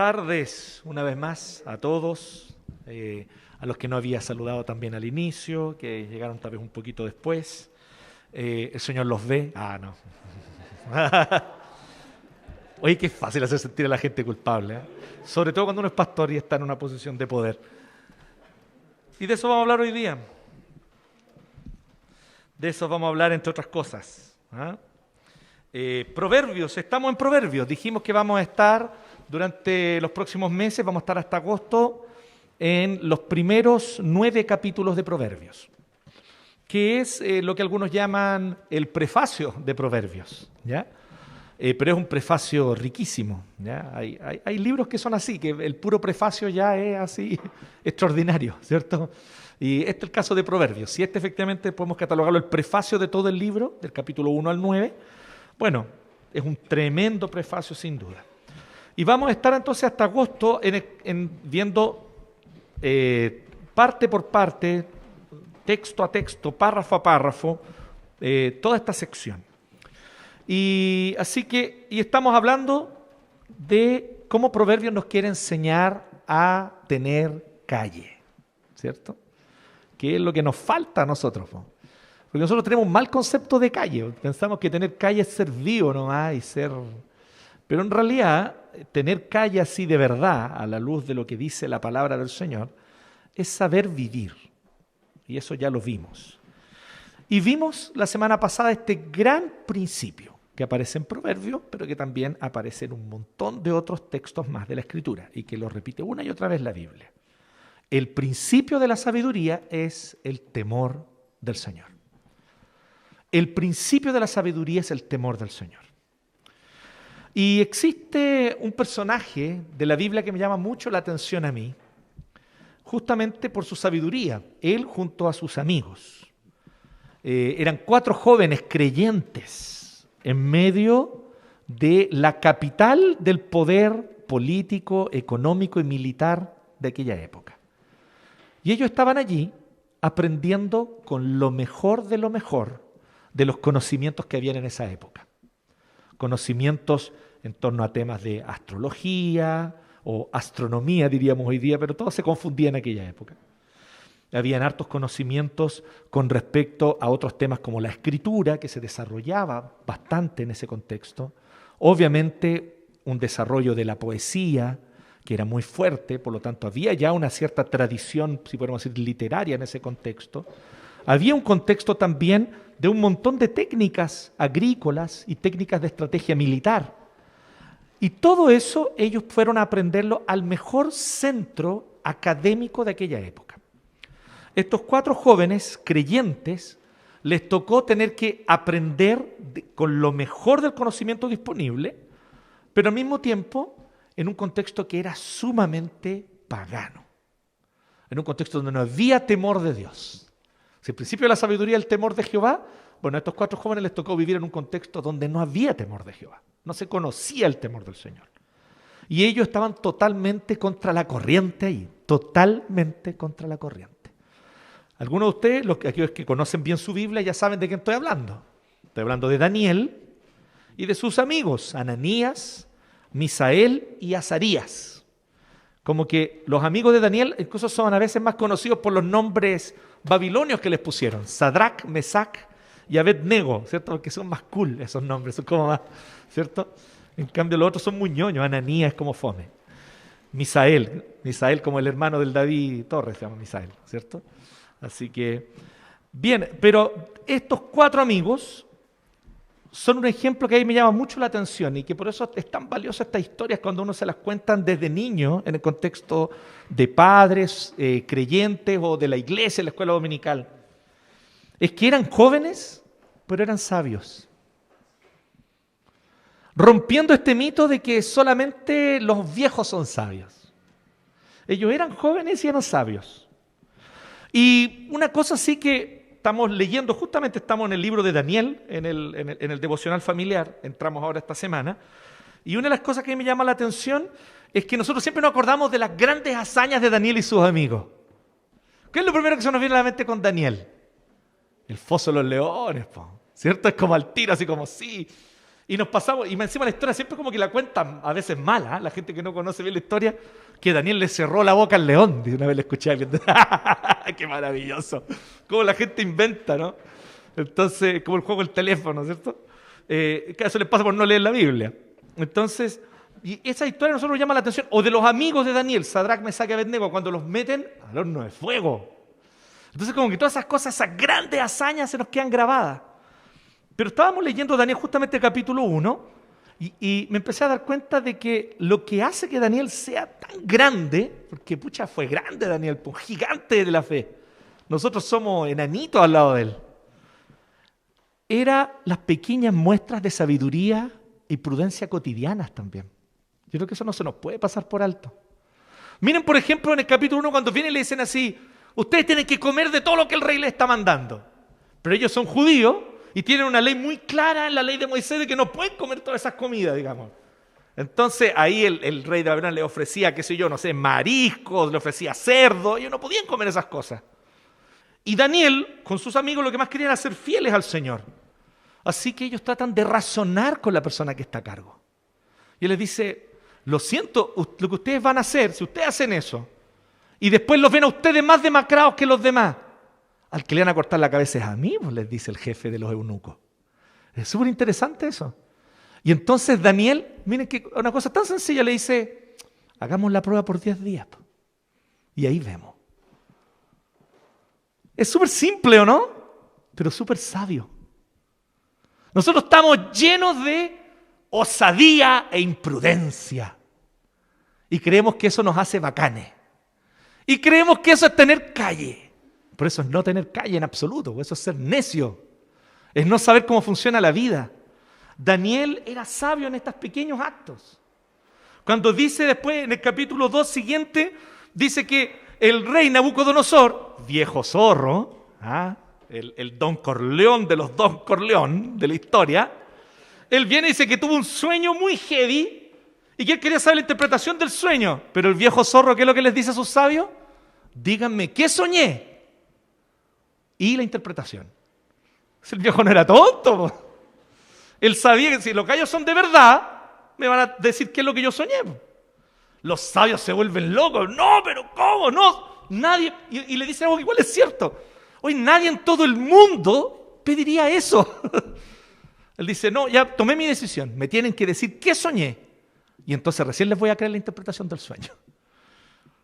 tardes, una vez más, a todos, a los que no había saludado también al inicio, que llegaron tal vez un poquito después. El Señor los ve. Ah, no. Oye, qué fácil hacer sentir a la gente culpable, ¿eh? Sobre todo cuando uno es pastor y está en una posición de poder. Y de eso vamos a hablar hoy día. De eso vamos a hablar, entre otras cosas. Proverbios, estamos en Proverbios. Dijimos que vamos a estar durante los próximos meses, vamos a estar hasta agosto, en los primeros 9 capítulos de Proverbios, que es lo que algunos llaman el prefacio de Proverbios, ¿ya? Pero es un prefacio riquísimo, ¿ya? Hay libros que son así, que el puro prefacio ya es así extraordinario, ¿cierto? Y este es el caso de Proverbios. Si este efectivamente podemos catalogarlo el prefacio de todo el libro, del capítulo 1 al 9, bueno, es un tremendo prefacio sin duda. Y vamos a estar entonces hasta agosto viendo parte por parte, texto a texto, párrafo a párrafo, toda esta sección. Y estamos hablando de cómo Proverbios nos quiere enseñar a tener calle, ¿cierto? Que es lo que nos falta a nosotros, ¿no? Porque nosotros tenemos un mal concepto de calle. Pensamos que tener calle es ser vivo nomás y ser... Pero en realidad, tener calle así de verdad, a la luz de lo que dice la palabra del Señor, es saber vivir. Y eso ya lo vimos. Y vimos la semana pasada este gran principio que aparece en Proverbios, pero que también aparece en un montón de otros textos más de la Escritura y que lo repite una y otra vez la Biblia. El principio de la sabiduría es el temor del Señor. El principio de la sabiduría es el temor del Señor. Y existe un personaje de la Biblia que me llama mucho la atención a mí, justamente por su sabiduría, él junto a sus amigos. Eran 4 jóvenes creyentes en medio de la capital del poder político, económico y militar de aquella época. Y ellos estaban allí aprendiendo con lo mejor de los conocimientos que habían en esa época. Conocimientos en torno a temas de astrología o astronomía, diríamos hoy día, pero todo se confundía en aquella época. Habían hartos conocimientos con respecto a otros temas como la escritura, que se desarrollaba bastante en ese contexto. Obviamente, un desarrollo de la poesía, que era muy fuerte, por lo tanto había ya una cierta tradición, si podemos decir, literaria en ese contexto. Había un contexto también de un montón de técnicas agrícolas y técnicas de estrategia militar. Y todo eso ellos fueron a aprenderlo al mejor centro académico de aquella época. Estos 4 jóvenes creyentes les tocó tener que aprender con lo mejor del conocimiento disponible, pero al mismo tiempo en un contexto que era sumamente pagano, en un contexto donde no había temor de Dios. Si el principio de la sabiduría es el temor de Jehová, bueno, a estos 4 jóvenes les tocó vivir en un contexto donde no había temor de Jehová, no se conocía el temor del Señor. Y ellos estaban totalmente contra la corriente ahí, totalmente contra la corriente. Algunos de ustedes, aquellos que conocen bien su Biblia, ya saben de quién estoy hablando. Estoy hablando de Daniel y de sus amigos, Ananías, Misael y Azarías. Como que los amigos de Daniel incluso son a veces más conocidos por los nombres babilonios que les pusieron. Sadrac, Mesac y Abednego, ¿cierto? Porque son más cool esos nombres, son como más, ¿cierto? En cambio los otros son muy ñoños, Ananías es como fome. Misael como el hermano del David Torres se llama Misael, ¿cierto? Así que, bien, pero estos 4 amigos son un ejemplo que a mí me llama mucho la atención y que por eso es tan valiosa estas historias cuando uno se las cuentan desde niño en el contexto de padres, creyentes o de la iglesia, en la escuela dominical. Es que eran jóvenes, pero eran sabios. Rompiendo este mito de que solamente los viejos son sabios. Ellos eran jóvenes y eran sabios. Y una cosa sí que estamos leyendo, justamente estamos en el libro de Daniel, en el devocional familiar, entramos ahora esta semana, y una de las cosas que a mí me llama la atención es que nosotros siempre nos acordamos de las grandes hazañas de Daniel y sus amigos. ¿Qué es lo primero que se nos viene a la mente con Daniel? El foso de los leones, ¿cierto? Es como al tiro, así como sí. Y nos pasamos, y encima la historia siempre como que la cuentan a veces mala, la gente que no conoce bien la historia, que Daniel le cerró la boca al león. Y una vez le escuché a alguien, ¡qué maravilloso! Cómo la gente inventa, ¿no? Entonces, como el juego del teléfono, ¿cierto? Que eso les pasa por no leer la Biblia. Entonces, y esa historia a nosotros nos llama la atención. O de los amigos de Daniel, Sadrac, Mesac y Abednego, cuando los meten al horno de fuego. Entonces, como que todas esas cosas, esas grandes hazañas se nos quedan grabadas. Pero estábamos leyendo Daniel justamente capítulo 1 y me empecé a dar cuenta de que lo que hace que Daniel sea tan grande, porque pucha, fue grande Daniel, un gigante de la fe. Nosotros somos enanitos al lado de él. Era las pequeñas muestras de sabiduría y prudencia cotidianas también. Yo creo que eso no se nos puede pasar por alto. Miren, por ejemplo, en el capítulo 1, cuando vienen y le dicen así, ustedes tienen que comer de todo lo que el rey les está mandando. Pero ellos son judíos y tienen una ley muy clara en la ley de Moisés de que no pueden comer todas esas comidas, digamos. Entonces ahí el rey de Babel le ofrecía, qué sé yo, no sé, mariscos, le ofrecía cerdo, ellos no podían comer esas cosas. Y Daniel, con sus amigos, lo que más querían era ser fieles al Señor. Así que ellos tratan de razonar con la persona que está a cargo. Y él les dice, lo siento, lo que ustedes van a hacer, si ustedes hacen eso, y después los ven a ustedes más demacrados que los demás, al que le van a cortar la cabeza es a mí, pues les dice el jefe de los eunucos. Es súper interesante eso. Y entonces Daniel, miren que una cosa tan sencilla, le dice, hagamos la prueba por 10 días. Y ahí vemos. Es súper simple, ¿o no? Pero súper sabio. Nosotros estamos llenos de osadía e imprudencia. Y creemos que eso nos hace bacanes. Y creemos que eso es tener calle. Por eso es no tener calle en absoluto. Eso es ser necio. Es no saber cómo funciona la vida. Daniel era sabio en estos pequeños actos. Cuando dice después, en el capítulo 2 siguiente, dice que el rey Nabucodonosor, viejo zorro, el Don Corleón de los Don Corleón de la historia, él viene y dice que tuvo un sueño muy heavy y que él quería saber la interpretación del sueño. Pero el viejo zorro, ¿qué es lo que les dice a sus sabios? Díganme, ¿qué soñé? Y la interpretación. El viejo no era tonto. Él sabía que si los gallos son de verdad, me van a decir qué es lo que yo soñé. Los sabios se vuelven locos. No, pero ¿cómo? No, nadie. Y le dice algo que igual es cierto. Hoy nadie en todo el mundo pediría eso. Él dice, no, ya tomé mi decisión. Me tienen que decir qué soñé. Y entonces recién les voy a creer la interpretación del sueño.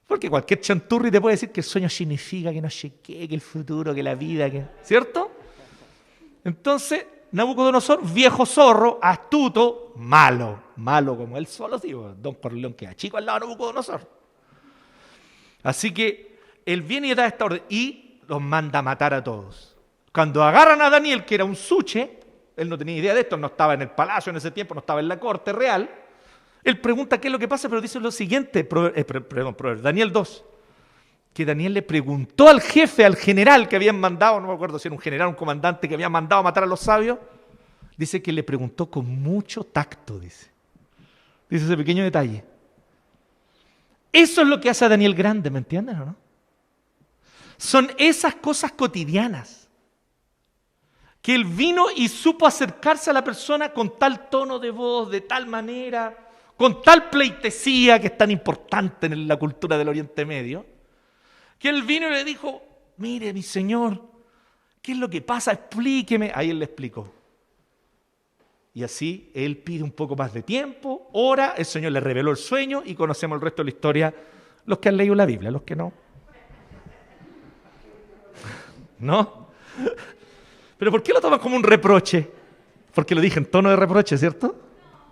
Porque cualquier chanturri te puede decir que el sueño significa que no sé qué, que el futuro, que la vida, que... ¿cierto? Entonces, Nabucodonosor, viejo zorro, astuto, malo. Malo como él solo, digo, Don Corleón queda chico al lado de Nabucodonosor. Así que él viene y da esta orden y los manda a matar a todos. Cuando agarran a Daniel, que era un suche, él no tenía idea de esto, no estaba en el palacio en ese tiempo, no estaba en la corte real. Él pregunta qué es lo que pasa, pero dice lo siguiente, Daniel 2, que Daniel le preguntó al jefe, al general que habían mandado, no me acuerdo si era un general o un comandante que había mandado a matar a los sabios, dice que le preguntó con mucho tacto, dice ese pequeño detalle. Eso es lo que hace a Daniel grande, ¿me entienden o no? Son esas cosas cotidianas, que él vino y supo acercarse a la persona con tal tono de voz, de tal manera, con tal pleitesía que es tan importante en la cultura del Oriente Medio, que él vino y le dijo, mire mi señor, ¿qué es lo que pasa? Explíqueme. Ahí él le explicó. Y así él pide un poco más de tiempo, ora, el Señor le reveló el sueño y conocemos el resto de la historia, los que han leído la Biblia, los que no. ¿No? ¿Pero por qué lo toman como un reproche? Porque lo dije en tono de reproche, ¿cierto?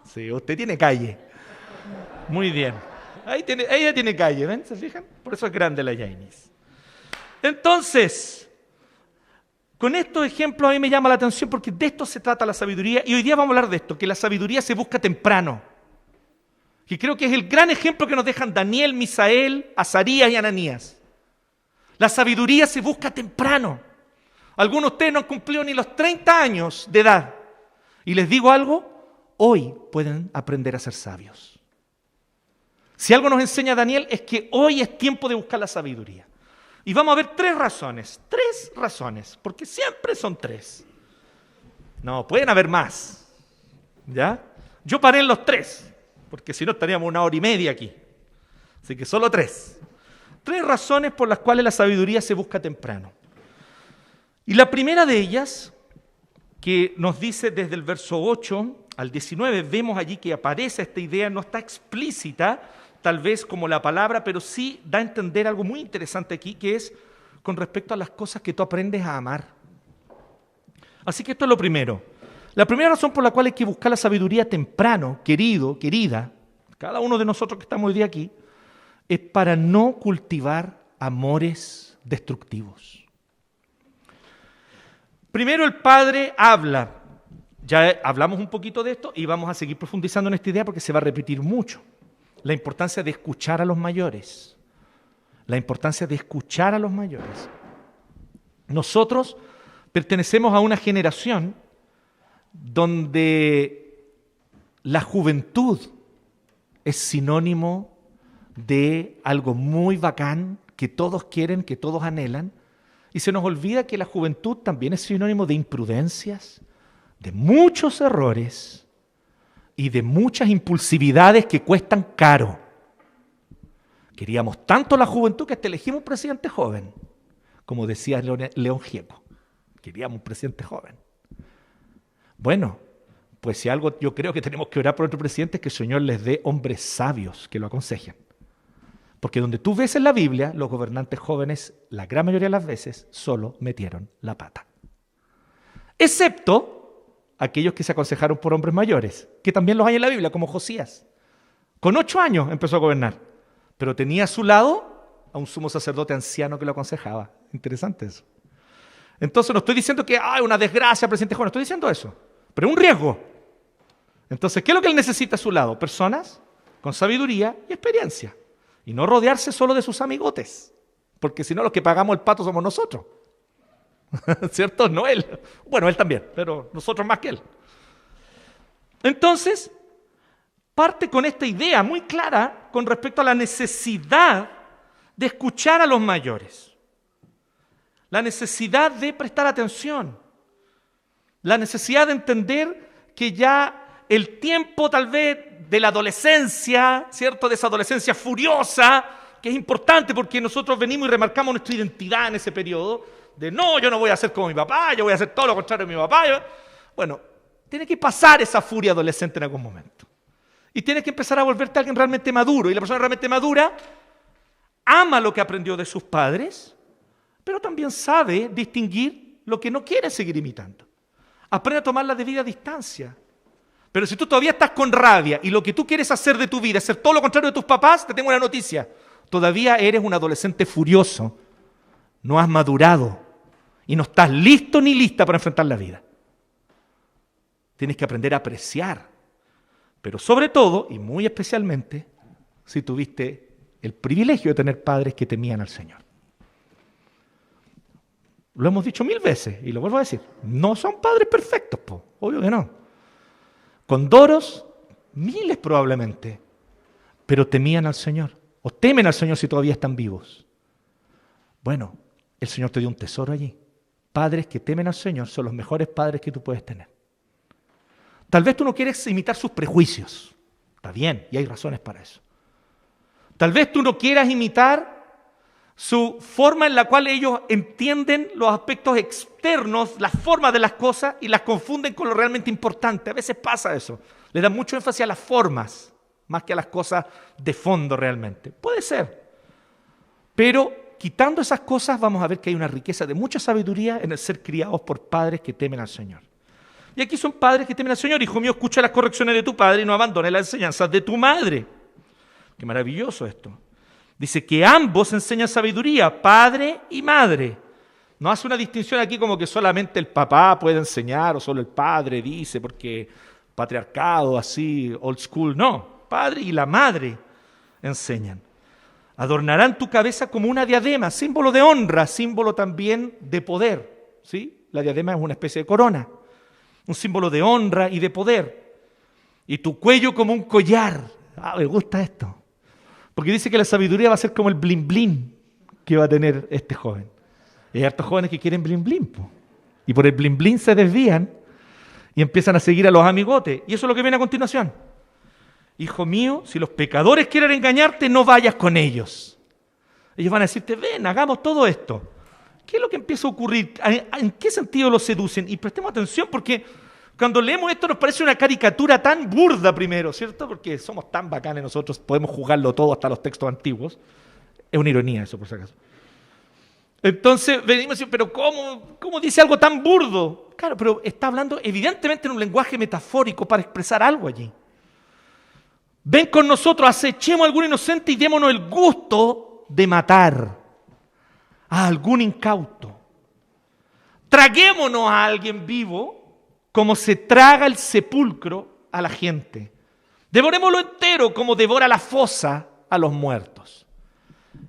Sí, usted tiene calle. Muy bien. Ella tiene calle, ¿ven? ¿Se fijan? Por eso es grande la Jainis. Entonces, con estos ejemplos a mí me llama la atención porque de esto se trata la sabiduría y hoy día vamos a hablar de esto, que la sabiduría se busca temprano. Y creo que es el gran ejemplo que nos dejan Daniel, Misael, Azarías y Ananías. La sabiduría se busca temprano. Algunos de ustedes no han cumplido ni los 30 años de edad. Y les digo algo, hoy pueden aprender a ser sabios. Si algo nos enseña Daniel es que hoy es tiempo de buscar la sabiduría. Y vamos a ver tres razones, porque siempre son tres. No, pueden haber más, ¿Ya? Yo paré en los 3, porque si no estaríamos 1 hora y media aquí. Así que solo 3. 3 razones por las cuales la sabiduría se busca temprano. Y la primera de ellas, que nos dice desde el verso 8 al 19, vemos allí que aparece esta idea, no está explícita, tal vez como la palabra, pero sí da a entender algo muy interesante aquí, que es con respecto a las cosas que tú aprendes a amar. Así que esto es lo primero. La primera razón por la cual hay que buscar la sabiduría temprano, querido, querida, cada uno de nosotros que estamos hoy día aquí, es para no cultivar amores destructivos. Primero el Padre habla. Ya hablamos un poquito de esto y vamos a seguir profundizando en esta idea porque se va a repetir mucho. La importancia de escuchar a los mayores. La importancia de escuchar a los mayores. Nosotros pertenecemos a una generación donde la juventud es sinónimo de algo muy bacán que todos quieren, que todos anhelan, y se nos olvida que la juventud también es sinónimo de imprudencias, de muchos errores y de muchas impulsividades que cuestan caro. Queríamos tanto la juventud que hasta elegimos un presidente joven, como decía León Gieco. Queríamos un presidente joven. Bueno, pues si algo yo creo que tenemos que orar por nuestro presidente es que el Señor les dé hombres sabios que lo aconsejen. Porque donde tú ves en la Biblia, los gobernantes jóvenes, la gran mayoría de las veces, solo metieron la pata. Excepto aquellos que se aconsejaron por hombres mayores, que también los hay en la Biblia, como Josías. Con 8 años empezó a gobernar, pero tenía a su lado a un sumo sacerdote anciano que lo aconsejaba. Interesante eso. Entonces no estoy diciendo que hay una desgracia, presidente joven, no estoy diciendo eso, pero un riesgo. Entonces, ¿qué es lo que él necesita a su lado? Personas con sabiduría y experiencia. Y no rodearse solo de sus amigotes, porque si no los que pagamos el pato somos nosotros. ¿Cierto? No él. Bueno, él también, pero nosotros más que él. Entonces, parte con esta idea muy clara con respecto a la necesidad de escuchar a los mayores. La necesidad de prestar atención. La necesidad de entender que ya el tiempo tal vez de la adolescencia, ¿cierto? De esa adolescencia furiosa, que es importante porque nosotros venimos y remarcamos nuestra identidad en ese periodo, de no, yo no voy a ser como mi papá, yo voy a hacer todo lo contrario de mi papá. Bueno, tiene que pasar esa furia adolescente en algún momento. Y tienes que empezar a volverte alguien realmente maduro. Y la persona realmente madura ama lo que aprendió de sus padres, pero también sabe distinguir lo que no quiere seguir imitando. Aprende a tomar la debida distancia. Pero si tú todavía estás con rabia y lo que tú quieres hacer de tu vida es hacer todo lo contrario de tus papás, te tengo una noticia. Todavía eres un adolescente furioso. No has madurado y no estás listo ni lista para enfrentar la vida. Tienes que aprender a apreciar. Pero sobre todo, y muy especialmente, si tuviste el privilegio de tener padres que temían al Señor. Lo hemos dicho 1000 veces y lo vuelvo a decir. No son padres perfectos, obvio que no. Condoros, miles probablemente, pero temían al Señor, o temen al Señor si todavía están vivos. Bueno, el Señor te dio un tesoro allí. Padres que temen al Señor son los mejores padres que tú puedes tener. Tal vez tú no quieres imitar sus prejuicios, está bien, y hay razones para eso. Tal vez tú no quieras imitar su forma en la cual ellos entienden los aspectos externos, las formas de las cosas y las confunden con lo realmente importante. A veces pasa eso. Le dan mucho énfasis a las formas más que a las cosas de fondo realmente. Puede ser. Pero quitando esas cosas vamos a ver que hay una riqueza de mucha sabiduría en el ser criados por padres que temen al Señor. Y aquí son padres que temen al Señor. Hijo mío, escucha las correcciones de tu padre y no abandones las enseñanzas de tu madre. Qué maravilloso esto. Dice que ambos enseñan sabiduría, padre y madre. No hace una distinción aquí como que solamente el papá puede enseñar o solo el padre dice porque patriarcado así, old school. No, padre y la madre enseñan. Adornarán tu cabeza como una diadema, símbolo de honra, símbolo también de poder. ¿Sí? La diadema es una especie de corona, un símbolo de honra y de poder. Y tu cuello como un collar. Me gusta esto. Porque dice que la sabiduría va a ser como el blin blin que va a tener este joven. Y hay hartos jóvenes que quieren blin blin, y por el blin blin se desvían Y empiezan a seguir a los amigotes. Y eso es lo que viene a continuación. Hijo mío, si los pecadores quieren engañarte, no vayas con ellos. Ellos van a decirte, ven, hagamos todo esto. ¿Qué es lo que empieza a ocurrir? ¿En qué sentido los seducen? Y prestemos atención porque cuando leemos esto nos parece una caricatura tan burda primero, ¿cierto? Porque somos tan bacanes nosotros, podemos jugarlo todo hasta los textos antiguos. Es una ironía eso, por si acaso. Entonces venimos y decimos, pero ¿cómo dice algo tan burdo? Claro, pero está hablando evidentemente en un lenguaje metafórico para expresar algo allí. Ven con nosotros, acechemos a algún inocente y démonos el gusto de matar a algún incauto. Traguémonos a alguien vivo como se traga el sepulcro a la gente. Devorémoslo entero como devora la fosa a los muertos.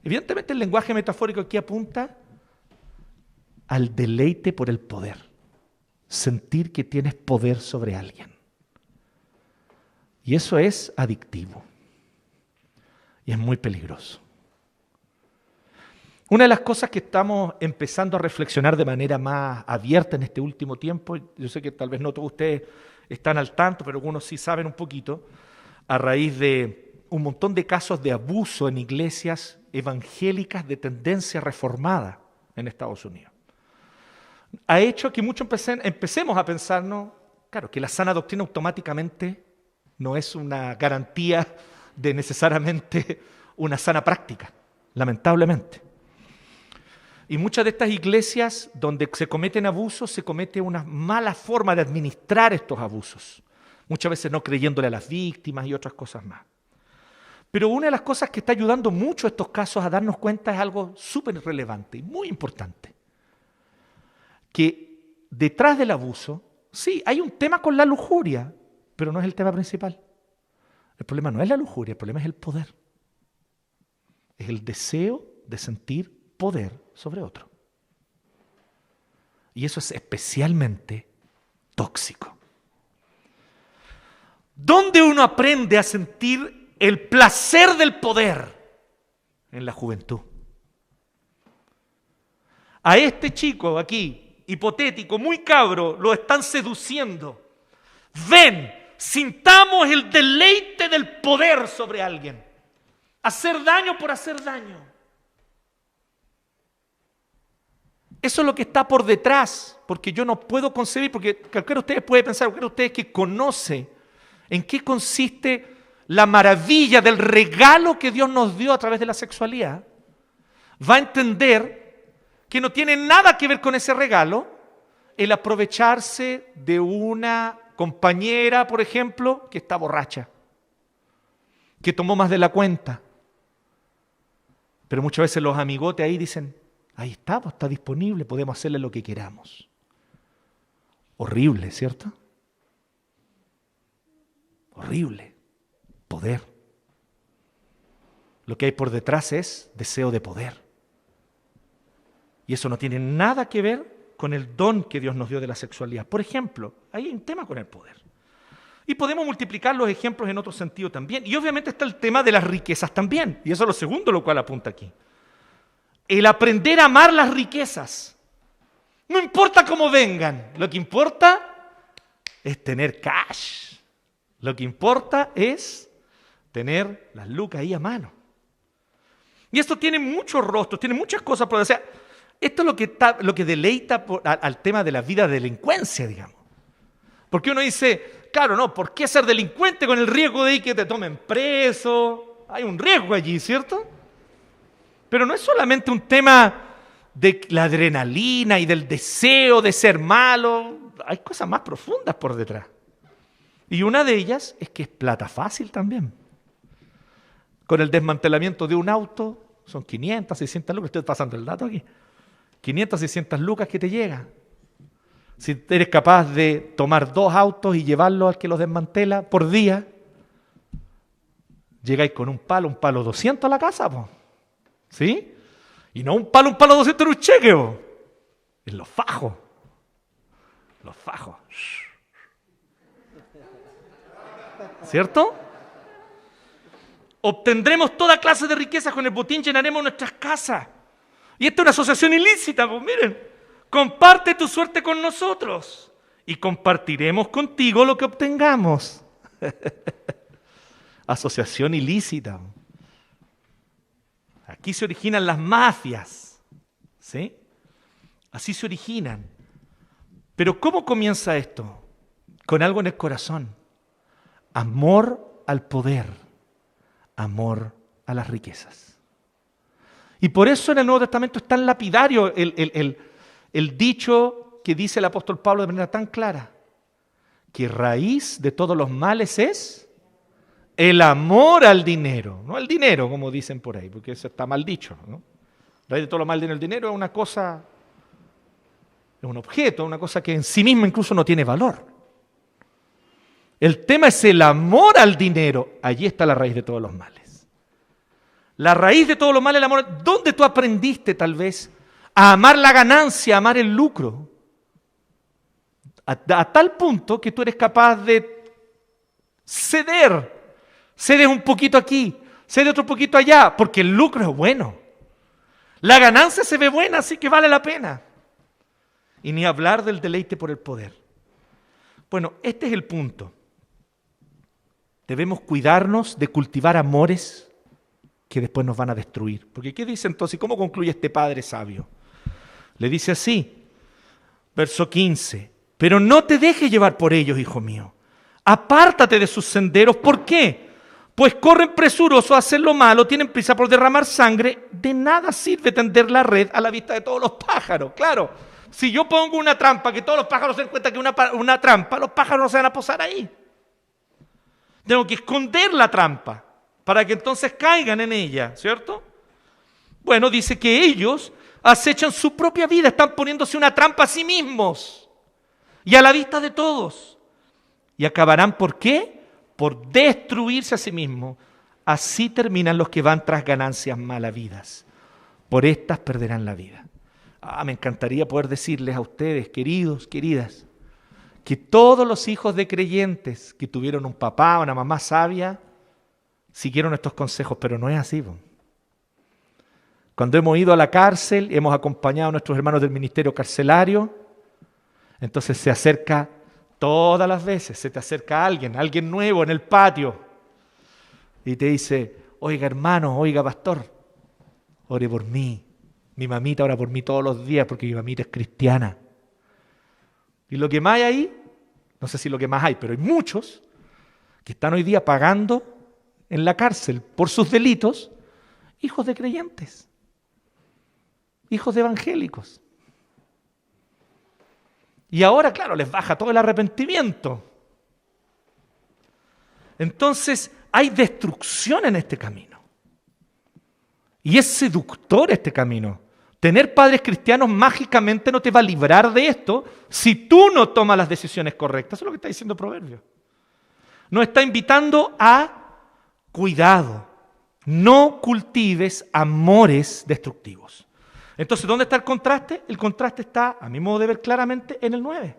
Evidentemente el lenguaje metafórico aquí apunta al deleite por el poder. Sentir que tienes poder sobre alguien. Y eso es adictivo. Y es muy peligroso. Una de las cosas que estamos empezando a reflexionar de manera más abierta en este último tiempo, yo sé que tal vez no todos ustedes están al tanto, pero algunos sí saben un poquito, a raíz de un montón de casos de abuso en iglesias evangélicas de tendencia reformada en Estados Unidos. Ha hecho que muchos empecemos a pensarnos, claro, que la sana doctrina automáticamente no es una garantía de necesariamente una sana práctica, lamentablemente. Y muchas de estas iglesias donde se cometen abusos, se comete una mala forma de administrar estos abusos. Muchas veces no creyéndole a las víctimas y otras cosas más. Pero una de las cosas que está ayudando mucho a estos casos a darnos cuenta es algo súper relevante y muy importante. Que detrás del abuso, sí, hay un tema con la lujuria, pero no es el tema principal. El problema no es la lujuria, el problema es el poder. Es el deseo de sentir poder sobre otro. Y eso es especialmente tóxico. ¿Dónde uno aprende a sentir el placer del poder? En la juventud. A este chico aquí, hipotético, muy cabro, lo están seduciendo. Ven, sintamos el deleite del poder sobre alguien. Hacer daño por hacer daño. Eso es lo que está por detrás, porque yo no puedo concebir, porque cualquiera de ustedes puede pensar, cualquiera de ustedes que conoce en qué consiste la maravilla del regalo que Dios nos dio a través de la sexualidad, va a entender que no tiene nada que ver con ese regalo el aprovecharse de una compañera, por ejemplo, que está borracha, que tomó más de la cuenta. Pero muchas veces los amigotes ahí dicen, ahí está, pues está disponible, podemos hacerle lo que queramos. Horrible, ¿cierto? Horrible. Poder. Lo que hay por detrás es deseo de poder. Y eso no tiene nada que ver con el don que Dios nos dio de la sexualidad. Por ejemplo, hay un tema con el poder. Y podemos multiplicar los ejemplos en otro sentido también. Y obviamente está el tema de las riquezas también. Y eso es lo segundo lo cual apunta aquí. El aprender a amar las riquezas. No importa cómo vengan. Lo que importa es tener cash. Lo que importa es tener las lucas ahí a mano. Y esto tiene muchos rostros, tiene muchas cosas por hacer. Esto es lo que deleita al tema de la vida de delincuencia, digamos. Porque uno dice, claro, no, ¿por qué ser delincuente con el riesgo de que te tomen preso? Hay un riesgo allí, ¿cierto? Pero no es solamente un tema de la adrenalina y del deseo de ser malo. Hay cosas más profundas por detrás. Y una de ellas es que es plata fácil también. Con el desmantelamiento de un auto, son 500, 600 lucas, estoy pasando el dato aquí. 500, 600 lucas que te llegan. Si eres capaz de tomar 2 autos y llevarlos al que los desmantela por día, llegáis con un palo 200 a la casa, po. ¿Sí? Y no un palo 200 en un cheque, po. En los fajos. Los fajos. ¿Cierto? Obtendremos toda clase de riquezas, con el botín llenaremos nuestras casas. Y esta es una asociación ilícita, pues miren. Comparte tu suerte con nosotros y compartiremos contigo lo que obtengamos. Asociación ilícita. Aquí se originan las mafias, ¿sí? Así se originan. Pero ¿cómo comienza esto? Con algo en el corazón. Amor al poder, amor a las riquezas. Y por eso en el Nuevo Testamento es tan lapidario el dicho que dice el apóstol Pablo de manera tan clara, que raíz de todos los males es el amor al dinero. No al dinero, como dicen por ahí, porque eso está mal dicho, ¿no? Raíz de todo lo mal del dinero es una cosa, es un objeto, una cosa que en sí misma incluso no tiene valor. El tema es el amor al dinero. Allí está la raíz de todos los males. La raíz de todos los males es el amor. ¿Dónde tú aprendiste tal vez a amar la ganancia, a amar el lucro? A tal punto que tú eres capaz de ceder. Cedes un poquito aquí, cedes otro poquito allá, porque el lucro es bueno. La ganancia se ve buena, así que vale la pena. Y ni hablar del deleite por el poder. Bueno, este es el punto. Debemos cuidarnos de cultivar amores que después nos van a destruir. Porque ¿qué dice entonces? ¿Cómo concluye este padre sabio? Le dice así, verso 15, pero no te dejes llevar por ellos, hijo mío. Apártate de sus senderos. ¿Por qué? Pues corren presurosos a hacer lo malo, tienen prisa por derramar sangre. De nada sirve tender la red a la vista de todos los pájaros. Claro, si yo pongo una trampa, que todos los pájaros se den cuenta que es una trampa, los pájaros no se van a posar ahí. Tengo que esconder la trampa para que entonces caigan en ella, ¿cierto? Bueno, dice que ellos acechan su propia vida, están poniéndose una trampa a sí mismos y a la vista de todos. Y acabarán, ¿por qué? Por destruirse a sí mismos. Así terminan los que van tras ganancias malavidas. Por estas perderán la vida. Me encantaría poder decirles a ustedes, queridos, queridas, que todos los hijos de creyentes que tuvieron un papá o una mamá sabia siguieron estos consejos, pero no es así. Cuando hemos ido a la cárcel, hemos acompañado a nuestros hermanos del ministerio carcelario, entonces se acerca todas las veces, se te acerca alguien nuevo en el patio y te dice, oiga hermano, oiga pastor, ore por mí. Mi mamita ora por mí todos los días porque mi mamita es cristiana. Y lo que más hay ahí, no sé si lo que más hay, pero hay muchos que están hoy día pagando en la cárcel por sus delitos, hijos de creyentes, hijos de evangélicos. Y ahora, claro, les baja todo el arrepentimiento. Entonces, hay destrucción en este camino. Y es seductor este camino. Tener padres cristianos mágicamente no te va a librar de esto si tú no tomas las decisiones correctas. Eso es lo que está diciendo Proverbios. Nos está invitando a cuidado. No cultives amores destructivos. Entonces, ¿dónde está el contraste? El contraste está, a mi modo de ver claramente, en el 9.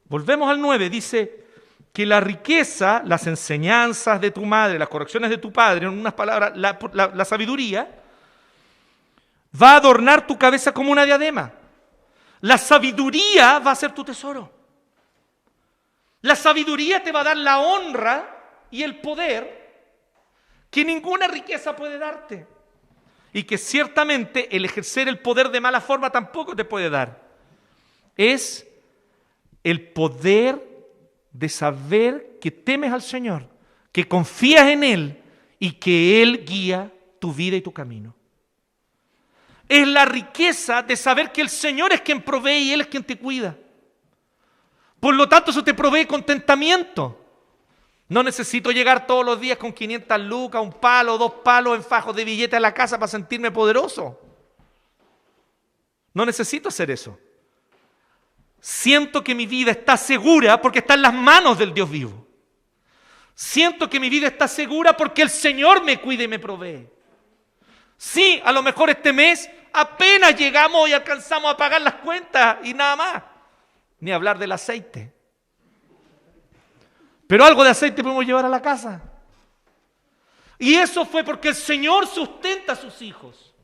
Volvemos al 9. Dice que la riqueza, las enseñanzas de tu madre, las correcciones de tu padre, en unas palabras, la sabiduría, va a adornar tu cabeza como una diadema. La sabiduría va a ser tu tesoro. La sabiduría te va a dar la honra y el poder que ninguna riqueza puede darte. Y que ciertamente el ejercer el poder de mala forma tampoco te puede dar. Es el poder de saber que temes al Señor, que confías en Él y que Él guía tu vida y tu camino. Es la riqueza de saber que el Señor es quien provee y Él es quien te cuida. Por lo tanto, eso te provee contentamiento. No necesito llegar todos los días con 500 lucas, un palo, 2 palos en fajos de billetes a la casa para sentirme poderoso. No necesito hacer eso. Siento que mi vida está segura porque está en las manos del Dios vivo. Siento que mi vida está segura porque el Señor me cuida y me provee. Sí, a lo mejor este mes apenas llegamos y alcanzamos a pagar las cuentas y nada más. Ni hablar del aceite. Pero algo de aceite podemos llevar a la casa. Y eso fue porque el Señor sustenta a sus hijos.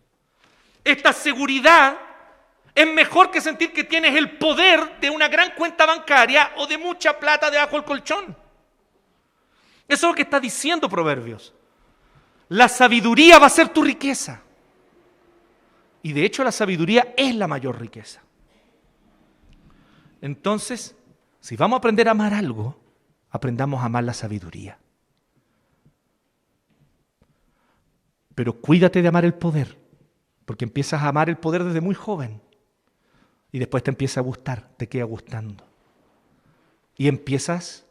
Esta seguridad Es mejor que sentir que tienes el poder de una gran cuenta bancaria o de mucha plata debajo del colchón. Eso es lo que está diciendo Proverbios. La sabiduría va a ser tu riqueza. Y de hecho la sabiduría es la mayor riqueza. Entonces, si vamos a aprender a amar algo, aprendamos a amar la sabiduría. Pero cuídate de amar el poder, porque empiezas a amar el poder desde muy joven. Y después te empieza a gustar, te queda gustando. Y empiezas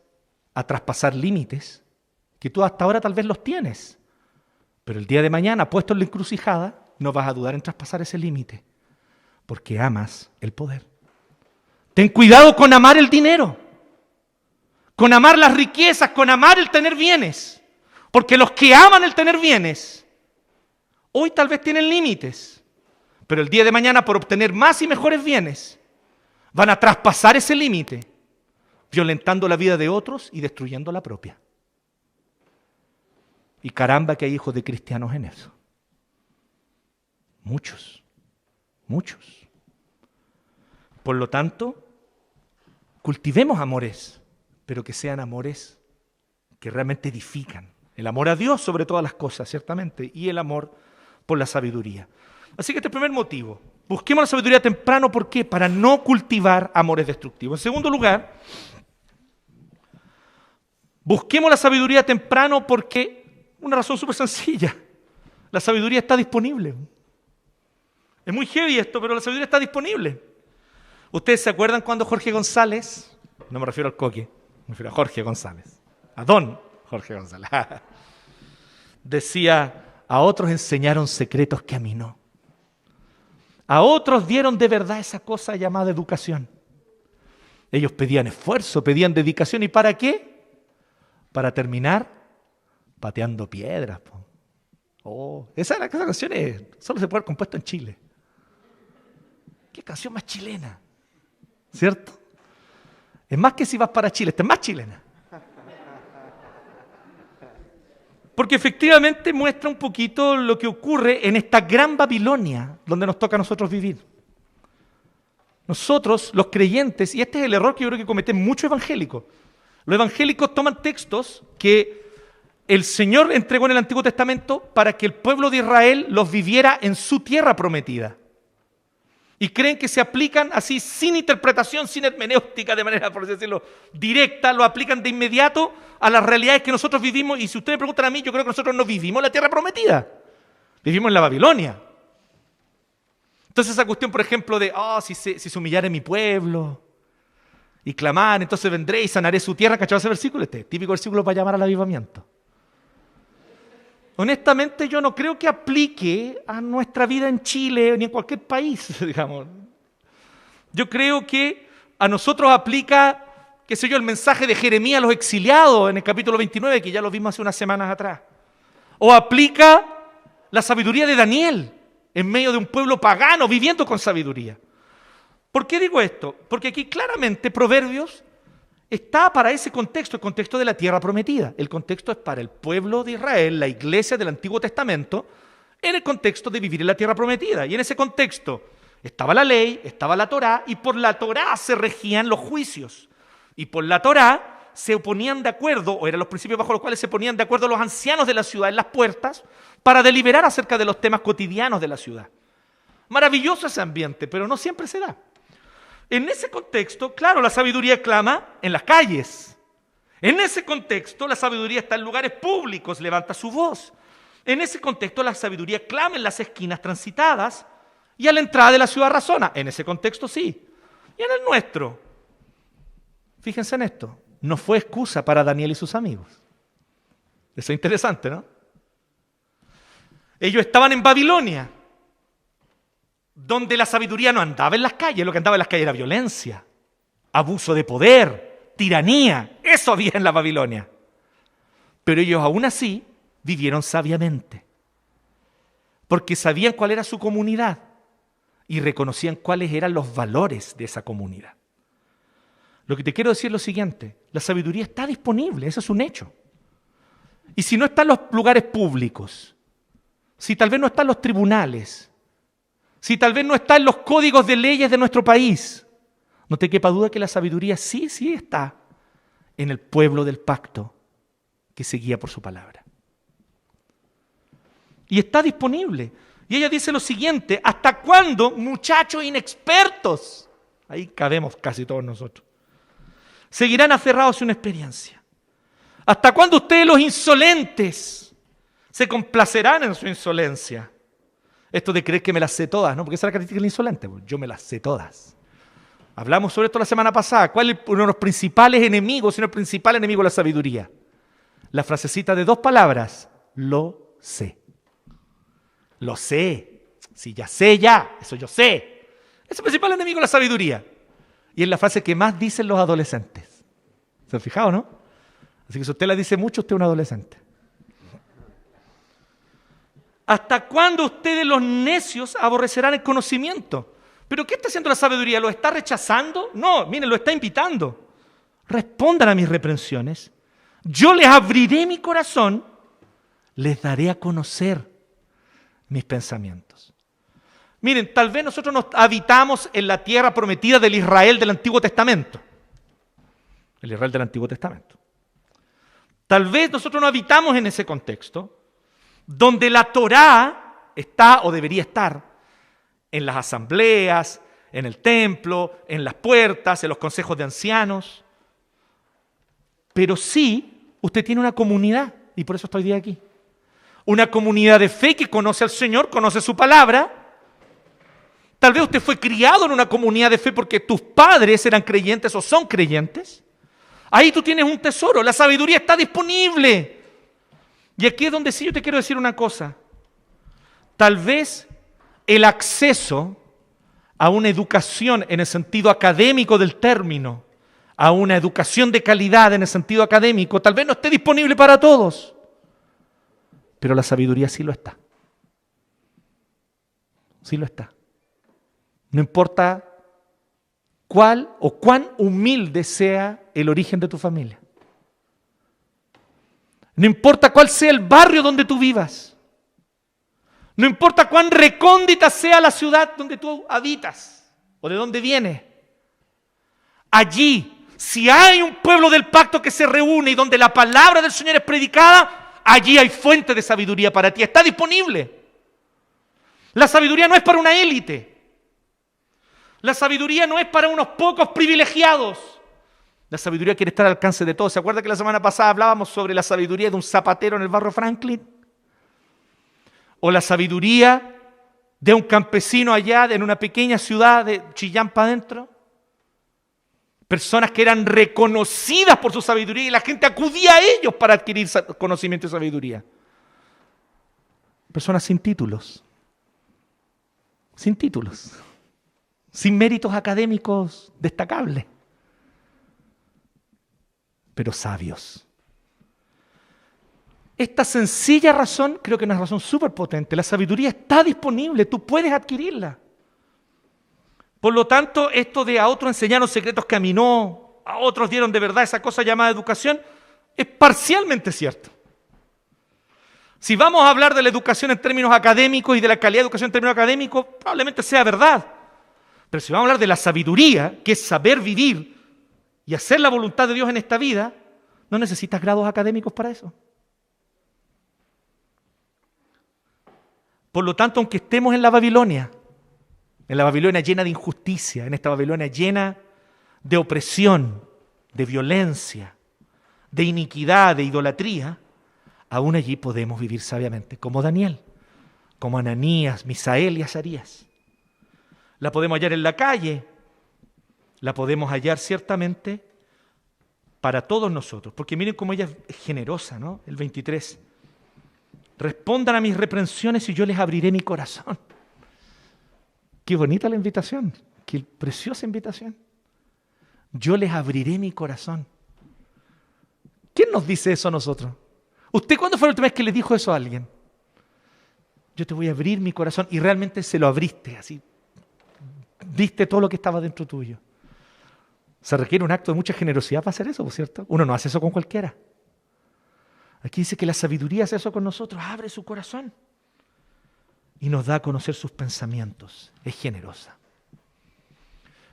a traspasar límites que tú hasta ahora tal vez los tienes. Pero el día de mañana, puesto en la encrucijada, no vas a dudar en traspasar ese límite, porque amas el poder. Ten cuidado con amar el dinero, con amar las riquezas, con amar el tener bienes. Porque los que aman el tener bienes, hoy tal vez tienen límites, pero el día de mañana por obtener más y mejores bienes, van a traspasar ese límite, violentando la vida de otros y destruyendo la propia. Y caramba que hay hijos de cristianos en eso. Muchos, muchos. Por lo tanto, cultivemos amores, pero que sean amores que realmente edifican. El amor a Dios sobre todas las cosas, ciertamente, y el amor por la sabiduría. Así que este es el primer motivo. Busquemos la sabiduría temprano, ¿por qué? Para no cultivar amores destructivos. En segundo lugar, busquemos la sabiduría temprano porque, una razón súper sencilla, la sabiduría está disponible. Es muy heavy esto, pero la sabiduría está disponible. ¿Ustedes se acuerdan cuando Jorge González, no me refiero al Coque, me refiero a Jorge González, a don Jorge González, decía, a otros enseñaron secretos que a mí no. A otros dieron de verdad esa cosa llamada educación. Ellos pedían esfuerzo, pedían dedicación. ¿Y para qué? Para terminar pateando piedras. Esa canción solo se puede haber compuesto en Chile. ¿Qué canción más chilena? ¿Cierto? Es más que si vas para Chile, esta es más chilena. Porque efectivamente muestra un poquito lo que ocurre en esta gran Babilonia donde nos toca a nosotros vivir. Nosotros, los creyentes, y este es el error que yo creo que cometen muchos evangélicos. Los evangélicos toman textos que el Señor entregó en el Antiguo Testamento para que el pueblo de Israel los viviera en su tierra prometida. Y creen que se aplican así sin interpretación, sin hermenéutica, de manera, por así decirlo, directa, lo aplican de inmediato a las realidades que nosotros vivimos. Y si ustedes me preguntan a mí, yo creo que nosotros no vivimos en la tierra prometida, vivimos en la Babilonia. Entonces esa cuestión, por ejemplo, de, si se humillare mi pueblo y clamar, entonces vendré y sanaré su tierra, ¿cachai ese versículo? Este típico versículo para llamar al avivamiento. Honestamente, yo no creo que aplique a nuestra vida en Chile ni en cualquier país, digamos. Yo creo que a nosotros aplica, qué sé yo, el mensaje de Jeremías a los exiliados en el capítulo 29, que ya lo vimos hace unas semanas atrás. O aplica la sabiduría de Daniel en medio de un pueblo pagano viviendo con sabiduría. ¿Por qué digo esto? Porque aquí claramente Proverbios está para ese contexto, el contexto de la tierra prometida. El contexto es para el pueblo de Israel, la iglesia del Antiguo Testamento, en el contexto de vivir en la tierra prometida. Y en ese contexto estaba la ley, estaba la Torá, y por la Torá se regían los juicios. Y por la Torá se ponían de acuerdo, o eran los principios bajo los cuales se ponían de acuerdo los ancianos de la ciudad en las puertas, para deliberar acerca de los temas cotidianos de la ciudad. Maravilloso ese ambiente, pero no siempre se da. En ese contexto, claro, la sabiduría clama en las calles. En ese contexto, la sabiduría está en lugares públicos, levanta su voz. En ese contexto, la sabiduría clama en las esquinas transitadas y a la entrada de la ciudad razona. En ese contexto, sí. Y en el nuestro, fíjense en esto, no fue excusa para Daniel y sus amigos. Eso es interesante, ¿no? Ellos estaban en Babilonia, donde la sabiduría no andaba en las calles, lo que andaba en las calles era violencia, abuso de poder, tiranía, eso había en la Babilonia. Pero ellos aún así vivieron sabiamente, porque sabían cuál era su comunidad y reconocían cuáles eran los valores de esa comunidad. Lo que te quiero decir es lo siguiente, la sabiduría está disponible, eso es un hecho. Y si no está en los lugares públicos, si tal vez no está en los tribunales, si tal vez no está en los códigos de leyes de nuestro país, no te quepa duda que la sabiduría sí está en el pueblo del pacto que se guía por su palabra. Y está disponible. Y ella dice lo siguiente: ¿hasta cuándo, muchachos inexpertos? Ahí cabemos casi todos nosotros. Seguirán aferrados a una experiencia. ¿Hasta cuándo ustedes, los insolentes, se complacerán en su insolencia? Esto de creer que me las sé todas, ¿no? Porque esa es la característica del insolente. Pues yo me las sé todas. Hablamos sobre esto la semana pasada. ¿Cuál es uno de los principales enemigos, sino el principal enemigo de la sabiduría? La frasecita de 2 palabras: lo sé. Lo sé. Si ya sé, ya. Eso yo sé. Es el principal enemigo de la sabiduría. Y es la frase que más dicen los adolescentes. ¿Se han fijado, no? Así que si usted la dice mucho, usted es un adolescente. ¿Hasta cuándo ustedes, los necios, aborrecerán el conocimiento? ¿Pero qué está haciendo la sabiduría? ¿Lo está rechazando? No, miren, lo está invitando. Respondan a mis reprensiones. Yo les abriré mi corazón. Les daré a conocer mis pensamientos. Miren, tal vez nosotros nos habitamos en la tierra prometida del Israel del Antiguo Testamento. El Israel del Antiguo Testamento. Tal vez nosotros no habitamos en ese contexto, donde la Torá está o debería estar en las asambleas, en el templo, en las puertas, en los consejos de ancianos. Pero sí, usted tiene una comunidad, y por eso estoy hoy día aquí. Una comunidad de fe que conoce al Señor, conoce su palabra. Tal vez usted fue criado en una comunidad de fe porque tus padres eran creyentes o son creyentes. Ahí tú tienes un tesoro, la sabiduría está disponible. Y aquí es donde sí yo te quiero decir una cosa. Tal vez el acceso a una educación en el sentido académico del término, a una educación de calidad en el sentido académico, tal vez no esté disponible para todos. Pero la sabiduría sí lo está. Sí lo está. No importa cuál o cuán humilde sea el origen de tu familia. No importa cuál sea el barrio donde tú vivas. No importa cuán recóndita sea la ciudad donde tú habitas o de donde vienes. Allí, si hay un pueblo del pacto que se reúne y donde la palabra del Señor es predicada, allí hay fuente de sabiduría para ti. Está disponible. La sabiduría no es para una élite. La sabiduría no es para unos pocos privilegiados. La sabiduría quiere estar al alcance de todos. ¿Se acuerda que la semana pasada hablábamos sobre la sabiduría de un zapatero en el barrio Franklin? O la sabiduría de un campesino allá en una pequeña ciudad de Chillán para adentro. Personas que eran reconocidas por su sabiduría y la gente acudía a ellos para adquirir conocimiento y sabiduría. Personas sin títulos. Sin títulos. Sin méritos académicos destacables. Pero sabios. Esta sencilla razón, creo que es una razón súper potente. La sabiduría está disponible, tú puedes adquirirla. Por lo tanto, esto de a otros enseñaron secretos que a mí no, a otros dieron de verdad esa cosa llamada educación, es parcialmente cierto. Si vamos a hablar de la educación en términos académicos y de la calidad de educación en términos académicos, probablemente sea verdad. Pero si vamos a hablar de la sabiduría, que es saber vivir y hacer la voluntad de Dios en esta vida, no necesitas grados académicos para eso. Por lo tanto, aunque estemos en la Babilonia llena de injusticia, en esta Babilonia llena de opresión, de violencia, de iniquidad, de idolatría, aún allí podemos vivir sabiamente, como Daniel, como Ananías, Misael y Azarías. La podemos hallar en la calle, la podemos hallar ciertamente para todos nosotros, porque miren cómo ella es generosa, ¿no? El 23. Respondan a mis reprensiones y yo les abriré mi corazón. Qué bonita la invitación, qué preciosa invitación. Yo les abriré mi corazón. ¿Quién nos dice eso a nosotros? ¿Usted cuándo fue la última vez que le dijo eso a alguien? Yo te voy a abrir mi corazón y realmente se lo abriste, así. Diste todo lo que estaba dentro tuyo. Se requiere un acto de mucha generosidad para hacer eso, ¿por cierto? Uno no hace eso con cualquiera. Aquí dice que la sabiduría hace eso con nosotros, abre su corazón. y nos da a conocer sus pensamientos. Es generosa.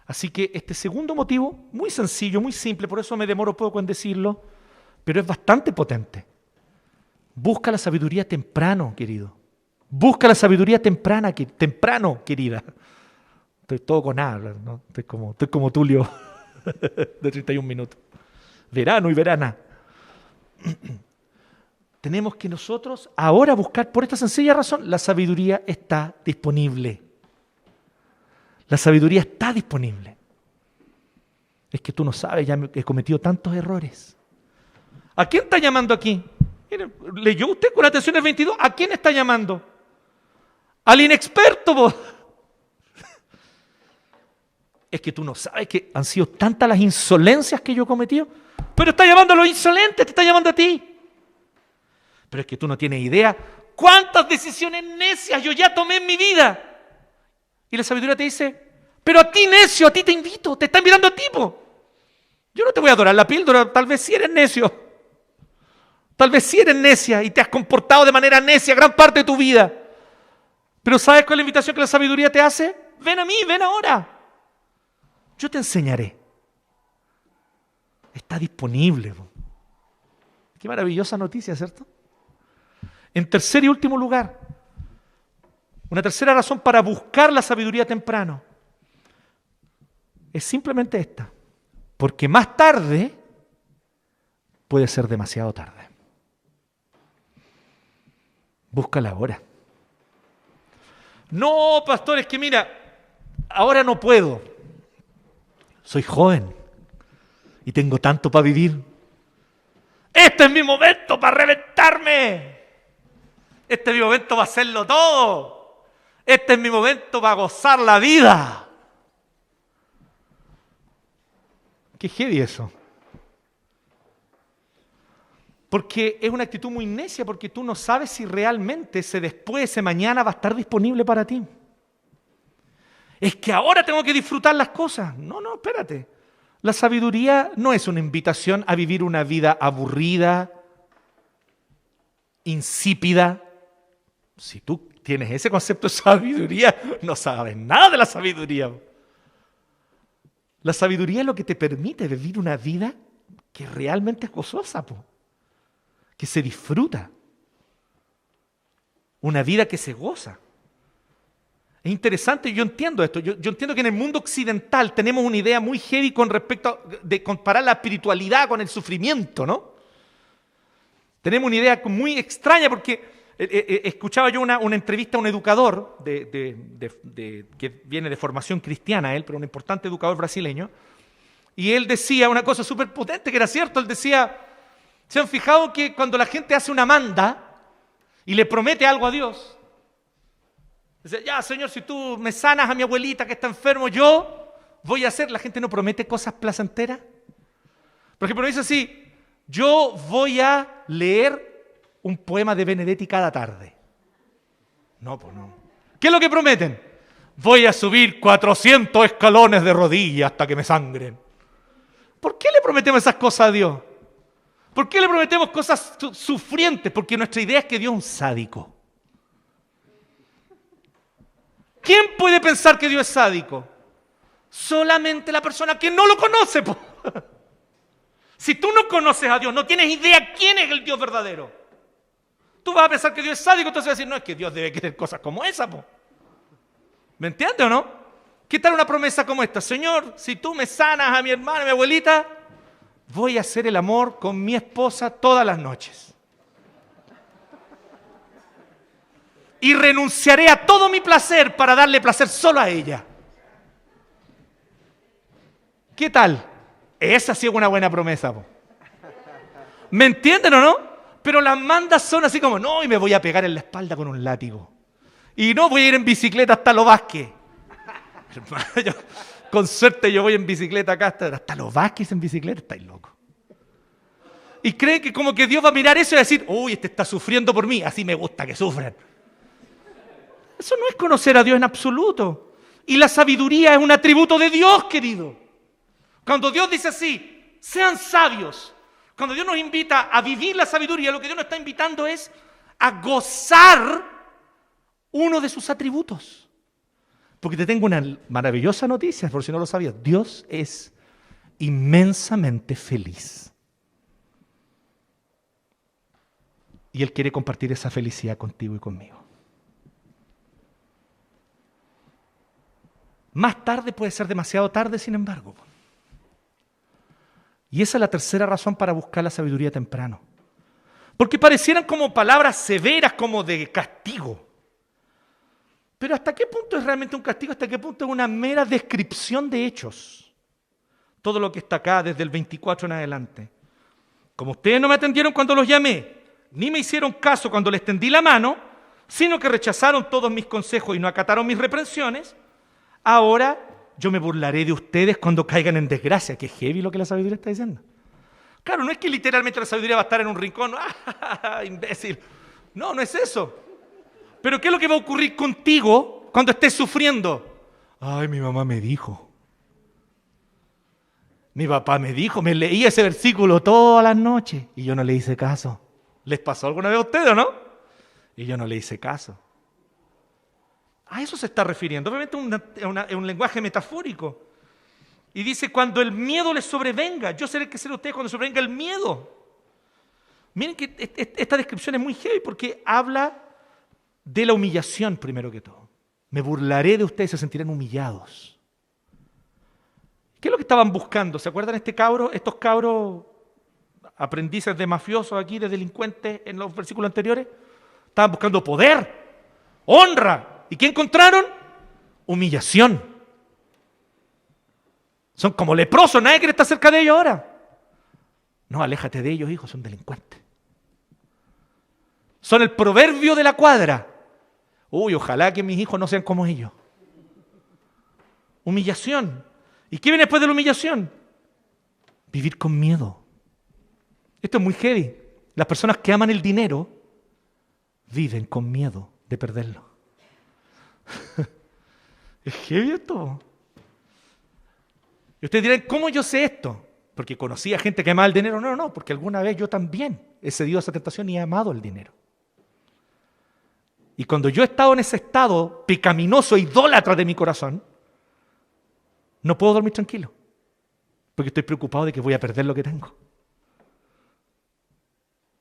Así que este segundo motivo, muy sencillo, muy simple, por eso me demoro poco en decirlo, pero es bastante potente. Busca la sabiduría temprano, querido. Busca la sabiduría temprano, querida. Estoy todo con A, ¿no? Estoy como Tulio de 31 minutos. Verano y verana. Tenemos que nosotros ahora buscar, por esta sencilla razón, la sabiduría está disponible. La sabiduría está disponible. Es que tú no sabes, ya he cometido tantos errores. ¿A quién está llamando aquí? Mire, ¿leyó usted con atención el 22? ¿A quién está llamando? Al inexperto, vos. Es que tú no sabes que han sido tantas las insolencias que yo he cometido. Pero está llamando a los insolentes, te está llamando a ti. Pero es que tú no tienes idea cuántas decisiones necias yo ya tomé en mi vida. Y la sabiduría te dice, pero a ti necio, a ti te invito, te está invitando a ti, po. Yo no te voy a adorar la píldora, tal vez sí eres necio. Tal vez sí eres necia y te has comportado de manera necia gran parte de tu vida. Pero ¿sabes cuál es la invitación que la sabiduría te hace? Ven a mí, ven ahora. Yo te enseñaré. Está disponible. Qué maravillosa noticia, ¿cierto? En tercer y último lugar, una tercera razón para buscar la sabiduría temprano es simplemente esta. Porque más tarde puede ser demasiado tarde. Búscala ahora. No, pastor, es que mira, ahora no puedo. Soy joven y tengo tanto para vivir. Este es mi momento para reventarme. Este es mi momento para hacerlo todo. Este es mi momento para gozar la vida. Qué heavy eso. Porque es una actitud muy necia, porque tú no sabes si realmente ese después, ese mañana va a estar disponible para ti. Es que ahora tengo que disfrutar las cosas. No, espérate. La sabiduría no es una invitación a vivir una vida aburrida, insípida. Si tú tienes ese concepto de sabiduría, no sabes nada de la sabiduría. La sabiduría es lo que te permite vivir una vida que realmente es gozosa, que se disfruta. Una vida que se goza. Es interesante, yo entiendo esto. Yo entiendo que en el mundo occidental tenemos una idea muy heavy con respecto de comparar la espiritualidad con el sufrimiento, ¿no? Tenemos una idea muy extraña porque escuchaba yo una entrevista a un educador que viene de formación cristiana, él, pero un importante educador brasileño, y él decía una cosa súper potente que era cierto. Él decía, ¿se han fijado que cuando la gente hace una manda y le promete algo a Dios? Dice, ya, Señor, si tú me sanas a mi abuelita que está enfermo, yo voy a hacer. La gente no promete cosas placenteras. Por ejemplo, dice así, yo voy a leer un poema de Benedetti cada tarde. No, pues no. ¿Qué es lo que prometen? Voy a subir 400 escalones de rodillas hasta que me sangren. ¿Por qué le prometemos esas cosas a Dios? ¿Por qué le prometemos cosas sufrientes? Porque nuestra idea es que Dios es un sádico. ¿Quién puede pensar que Dios es sádico? Solamente la persona que no lo conoce. Si tú no conoces a Dios, no tienes idea quién es el Dios verdadero. Tú vas a pensar que Dios es sádico, entonces vas a decir, no, es que Dios debe querer cosas como esa. ¿Me entiendes o no? ¿Qué tal una promesa como esta? Señor, si tú me sanas a mi hermana, a mi abuelita, voy a hacer el amor con mi esposa todas las noches. Y renunciaré a todo mi placer para darle placer solo a ella. ¿Qué tal? Esa sí es una buena promesa. ¿Me entienden o no? Pero las mandas son así como, no, y me voy a pegar en la espalda con un látigo. Y no, voy a ir en bicicleta hasta Los Vázquez. Con suerte yo voy en bicicleta acá hasta Los Vázquez en bicicleta, estáis locos. Y creen que como que Dios va a mirar eso y decir, uy, este está sufriendo por mí, así me gusta que sufran. Eso no es conocer a Dios en absoluto. Y la sabiduría es un atributo de Dios, querido. Cuando Dios dice así, sean sabios. Cuando Dios nos invita a vivir la sabiduría, lo que Dios nos está invitando es a gozar uno de sus atributos. Porque te tengo una maravillosa noticia, por si no lo sabías. Dios es inmensamente feliz. Y Él quiere compartir esa felicidad contigo y conmigo. Más tarde puede ser demasiado tarde, sin embargo. Y esa es la tercera razón para buscar la sabiduría temprano. Porque parecieran como palabras severas, como de castigo. Pero ¿hasta qué punto es realmente un castigo? ¿Hasta qué punto es una mera descripción de hechos? Todo lo que está acá, desde el 24 en adelante. Como ustedes no me atendieron cuando los llamé, ni me hicieron caso cuando les tendí la mano, sino que rechazaron todos mis consejos y no acataron mis reprensiones, ahora yo me burlaré de ustedes cuando caigan en desgracia. Qué heavy lo que la sabiduría está diciendo. Claro, no es que literalmente la sabiduría va a estar en un rincón, ¡ah, imbécil! No, no es eso. Pero ¿qué es lo que va a ocurrir contigo cuando estés sufriendo? Ay, mi mamá me dijo. Mi papá me dijo, me leía ese versículo todas las noches y yo no le hice caso. ¿Les pasó alguna vez a ustedes o no? Y yo no le hice caso. A eso se está refiriendo. Obviamente es un lenguaje metafórico. Y dice, cuando el miedo les sobrevenga, yo seré el que será ustedes cuando sobrevenga el miedo. Miren que esta descripción es muy heavy porque habla de la humillación primero que todo. Me burlaré de ustedes, se sentirán humillados. ¿Qué es lo que estaban buscando? ¿Se acuerdan estos cabros aprendices de mafiosos aquí, de delincuentes en los versículos anteriores? Estaban buscando poder, honra. ¿Y qué encontraron? Humillación. Son como leprosos, nadie quiere estar cerca de ellos ahora. No, aléjate de ellos, hijo, son delincuentes. Son el proverbio de la cuadra. Uy, ojalá que mis hijos no sean como ellos. Humillación. ¿Y qué viene después de la humillación? Vivir con miedo. Esto es muy heavy. Las personas que aman el dinero viven con miedo de perderlo. Es heavy esto. Y ustedes dirán, ¿cómo yo sé esto? Porque conocí a gente que amaba el dinero. No, porque alguna vez yo también he cedido a esa tentación y he amado el dinero. Y cuando yo he estado en ese estado pecaminoso, idólatra de mi corazón, no puedo dormir tranquilo. Porque estoy preocupado de que voy a perder lo que tengo.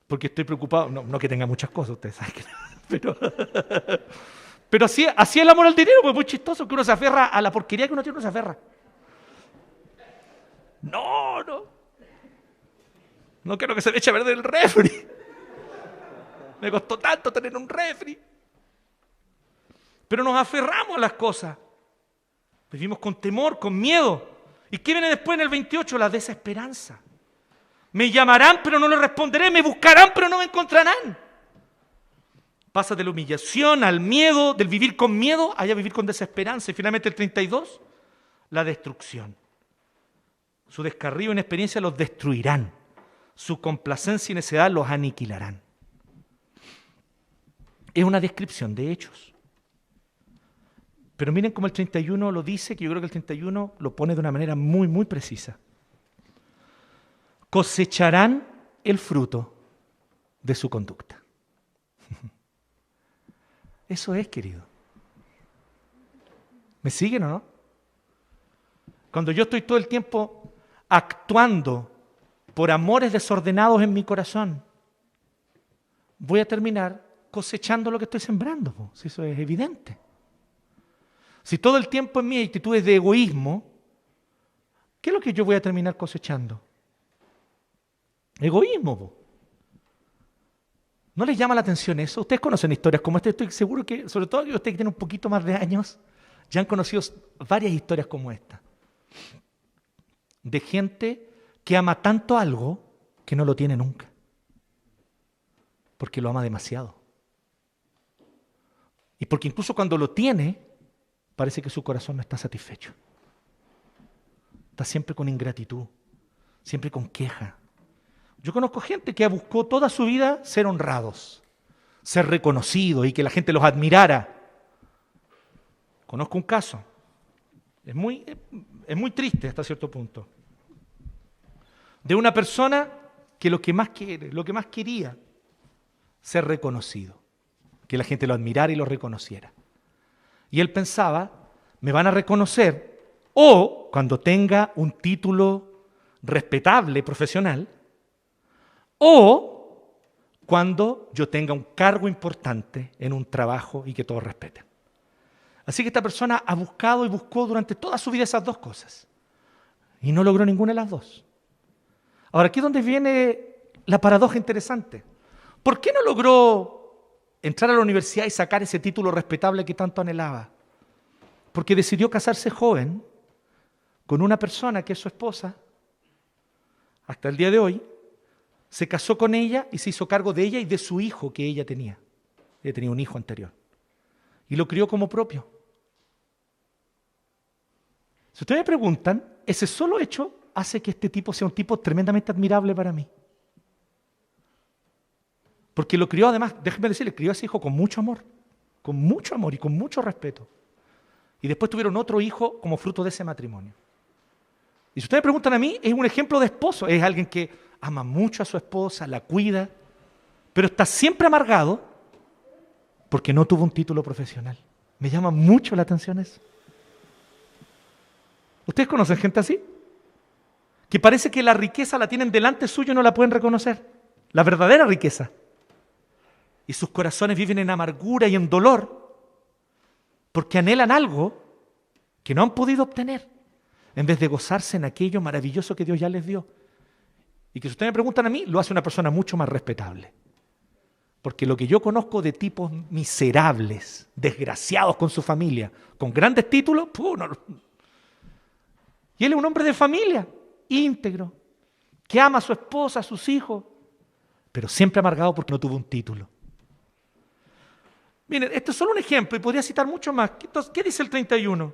Porque estoy preocupado, no que tenga muchas cosas, ustedes saben que no, pero así es el amor al dinero, pues es muy chistoso que uno se aferra a la porquería que uno tiene, uno se aferra. No quiero que se me eche a perder el refri. Me costó tanto tener un refri. Pero nos aferramos a las cosas. Vivimos con temor, con miedo. ¿Y qué viene después en el 28? La desesperanza. Me llamarán, pero no les responderé. Me buscarán, pero no me encontrarán. Pasa de la humillación al miedo, del vivir con miedo, a vivir con desesperanza. Y finalmente el 32, la destrucción. Su descarrío y inexperiencia los destruirán. Su complacencia y necedad los aniquilarán. Es una descripción de hechos. Pero miren cómo el 31 lo dice, que yo creo que el 31 lo pone de una manera muy, muy precisa. Cosecharán el fruto de su conducta. Eso es, querido. ¿Me siguen o no? Cuando yo estoy todo el tiempo actuando por amores desordenados en mi corazón, voy a terminar cosechando lo que estoy sembrando. Si eso es evidente. Si todo el tiempo en mí hay actitudes de egoísmo, ¿qué es lo que yo voy a terminar cosechando? Egoísmo. ¿No les llama la atención eso? Ustedes conocen historias como esta. Estoy seguro que, sobre todo ustedes que tienen un poquito más de años, ya han conocido varias historias como esta. De gente que ama tanto algo que no lo tiene nunca. Porque lo ama demasiado. Y porque incluso cuando lo tiene, parece que su corazón no está satisfecho. Está siempre con ingratitud, siempre con queja. Yo conozco gente que buscó toda su vida ser honrados, ser reconocidos y que la gente los admirara. Conozco un caso. Es muy triste hasta cierto punto. De una persona que lo que más quiere, lo que más quería, ser reconocido. que la gente lo admirara y lo reconociera. Y él pensaba, me van a reconocer o cuando tenga un título respetable, profesional, o cuando yo tenga un cargo importante en un trabajo y que todos respeten. Así que esta persona ha buscado y buscó durante toda su vida esas dos cosas. Y no logró ninguna de las dos. Ahora, aquí es donde viene la paradoja interesante. ¿Por qué no logró entrar a la universidad y sacar ese título respetable que tanto anhelaba? Porque decidió casarse joven con una persona que es su esposa. Hasta el día de hoy, se casó con ella y se hizo cargo de ella y de su hijo que ella tenía. Ella tenía un hijo anterior. Y lo crió como propio. Si ustedes me preguntan, ese solo hecho hace que este tipo sea un tipo tremendamente admirable para mí. Porque lo crió además, déjenme decirle, crió a ese hijo con mucho amor y con mucho respeto. Y después tuvieron otro hijo como fruto de ese matrimonio. Y si ustedes me preguntan a mí, es un ejemplo de esposo. Es alguien que ama mucho a su esposa, la cuida, pero está siempre amargado porque no tuvo un título profesional. Me llama mucho la atención eso. ¿Ustedes conocen gente así? Que parece que la riqueza la tienen delante suyo y no la pueden reconocer. La verdadera riqueza. Y sus corazones viven en amargura y en dolor porque anhelan algo que no han podido obtener en vez de gozarse en aquello maravilloso que Dios ya les dio. Y que si ustedes me preguntan a mí, lo hace una persona mucho más respetable. Porque lo que yo conozco de tipos miserables, desgraciados con su familia, con grandes títulos, y él es un hombre de familia, íntegro, que ama a su esposa, a sus hijos, pero siempre amargado porque no tuvo un título. Miren, esto es solo un ejemplo y podría citar mucho más. Entonces, ¿qué dice el 31?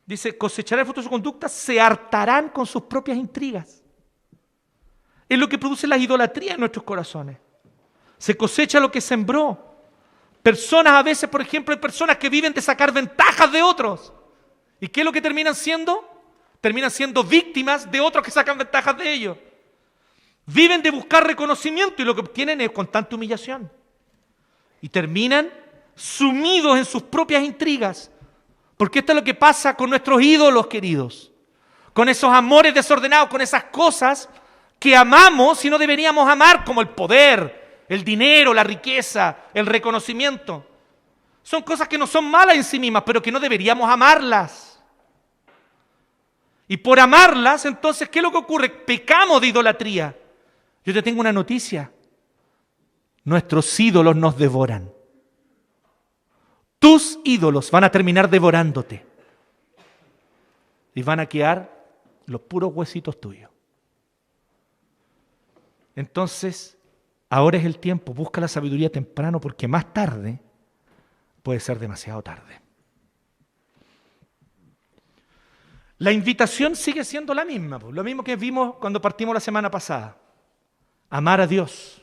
Dice, cosecharán el fruto de su conducta, se hartarán con sus propias intrigas. Es lo que produce la idolatría en nuestros corazones. Se cosecha lo que sembró. Personas a veces, por ejemplo, hay personas que viven de sacar ventajas de otros. ¿Y qué es lo que terminan siendo? Terminan siendo víctimas de otros que sacan ventajas de ellos. Viven de buscar reconocimiento y lo que obtienen es constante humillación. Y terminan sumidos en sus propias intrigas. Porque esto es lo que pasa con nuestros ídolos, queridos. Con esos amores desordenados, con esas cosas que amamos y no deberíamos amar, como el poder, el dinero, la riqueza, el reconocimiento. Son cosas que no son malas en sí mismas, pero que no deberíamos amarlas. Y por amarlas, entonces, ¿qué es lo que ocurre? Pecamos de idolatría. Yo te tengo una noticia. Nuestros ídolos nos devoran. Tus ídolos van a terminar devorándote. Y van a quedar los puros huesitos tuyos. Entonces, ahora es el tiempo. Busca la sabiduría temprano porque más tarde puede ser demasiado tarde. La invitación sigue siendo la misma, lo mismo que vimos cuando partimos la semana pasada. Amar a Dios,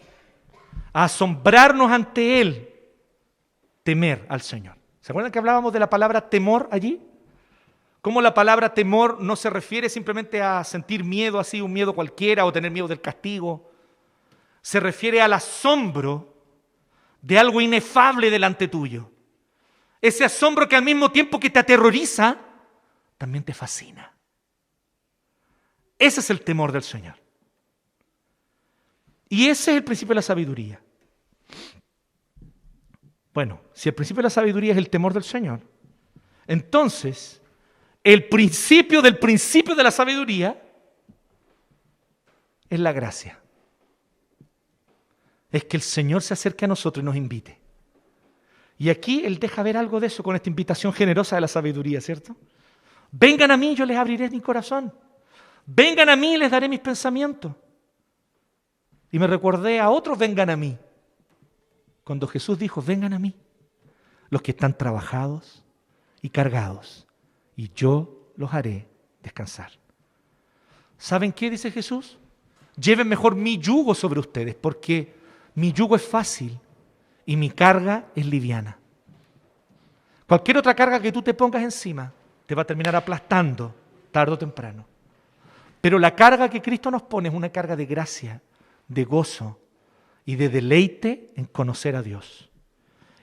a asombrarnos ante Él, temer al Señor. ¿Se acuerdan que hablábamos de la palabra temor allí? Cómo la palabra temor no se refiere simplemente a sentir miedo así, un miedo cualquiera, o tener miedo del castigo. Se refiere al asombro de algo inefable delante tuyo. Ese asombro que al mismo tiempo que te aterroriza, también te fascina. Ese es el temor del Señor. Y ese es el principio de la sabiduría. Bueno, si el principio de la sabiduría es el temor del Señor, entonces el principio de la sabiduría es la gracia. Es que el Señor se acerque a nosotros y nos invite. Y aquí Él deja ver algo de eso con esta invitación generosa de la sabiduría, ¿cierto? Vengan a mí, yo les abriré mi corazón. Vengan a mí, les daré mis pensamientos. Y me recordé a otros, vengan a mí. Cuando Jesús dijo, vengan a mí, los que están trabajados y cargados, y yo los haré descansar. ¿Saben qué dice Jesús? Lleven mejor mi yugo sobre ustedes, porque mi yugo es fácil y mi carga es liviana. Cualquier otra carga que tú te pongas encima te va a terminar aplastando tarde o temprano. Pero la carga que Cristo nos pone es una carga de gracia, de gozo y de deleite en conocer a Dios.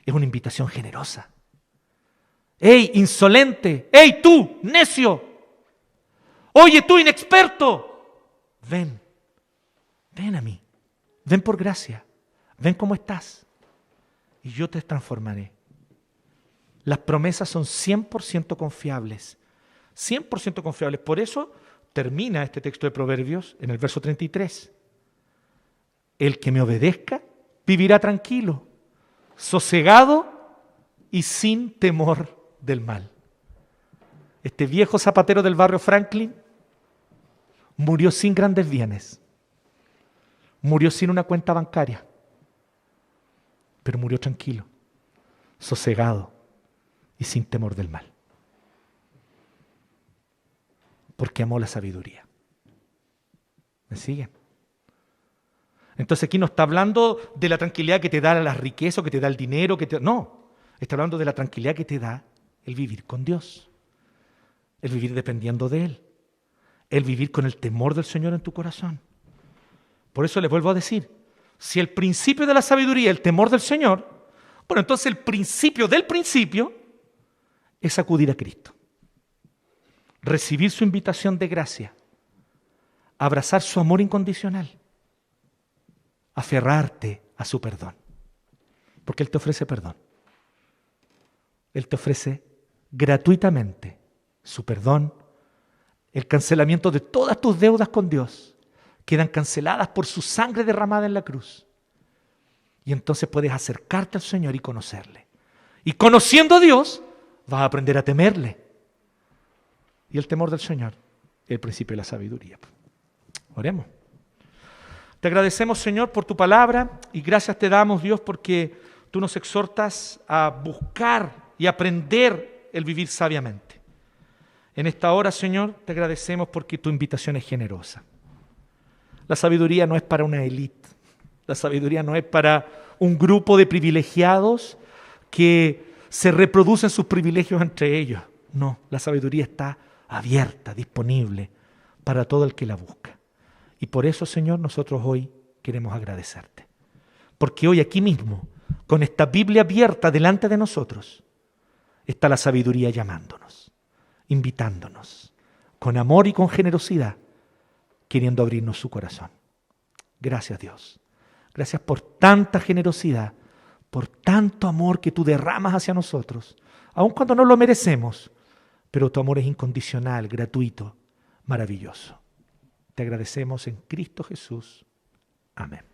es una invitación generosa. ¡Ey, insolente! ¡Ey, tú, necio! ¡Oye, tú, inexperto! Ven, ven a mí. Ven por gracia. Ven cómo estás. Y yo te transformaré. Las promesas son 100% confiables. 100% confiables. Por eso termina este texto de Proverbios en el verso 33. El que me obedezca vivirá tranquilo, sosegado y sin temor del mal. Este viejo zapatero del barrio Franklin murió sin grandes bienes. Murió sin una cuenta bancaria. Pero murió tranquilo, sosegado y sin temor del mal. Porque amó la sabiduría. ¿Me siguen? Entonces aquí no está hablando de la tranquilidad que te da la riqueza, que te da el dinero, no. Está hablando de la tranquilidad que te da el vivir con Dios. El vivir dependiendo de Él. El vivir con el temor del Señor en tu corazón. Por eso les vuelvo a decir, si el principio de la sabiduría es el temor del Señor, bueno, entonces el principio del principio es acudir a Cristo. Recibir su invitación de gracia. Abrazar su amor incondicional. Aferrarte a su perdón. Porque Él te ofrece perdón. Él te ofrece gratuitamente su perdón, el cancelamiento de todas tus deudas con Dios. Quedan canceladas por su sangre derramada en la cruz. Y entonces puedes acercarte al Señor y conocerle. Y conociendo a Dios, vas a aprender a temerle. Y el temor del Señor es el principio de la sabiduría. Oremos. Te agradecemos, Señor, por tu palabra y gracias te damos, Dios, porque tú nos exhortas a buscar y aprender el vivir sabiamente. En esta hora, Señor, te agradecemos porque tu invitación es generosa. La sabiduría no es para una élite. La sabiduría no es para un grupo de privilegiados que se reproducen sus privilegios entre ellos. No, la sabiduría está abierta, disponible para todo el que la busca. Y por eso, Señor, nosotros hoy queremos agradecerte. Porque hoy aquí mismo, con esta Biblia abierta delante de nosotros, está la sabiduría llamándonos, invitándonos, con amor y con generosidad, queriendo abrirnos su corazón. Gracias, Dios. Gracias por tanta generosidad, por tanto amor que tú derramas hacia nosotros, aun cuando no lo merecemos, pero tu amor es incondicional, gratuito, maravilloso. Te agradecemos en Cristo Jesús. Amén.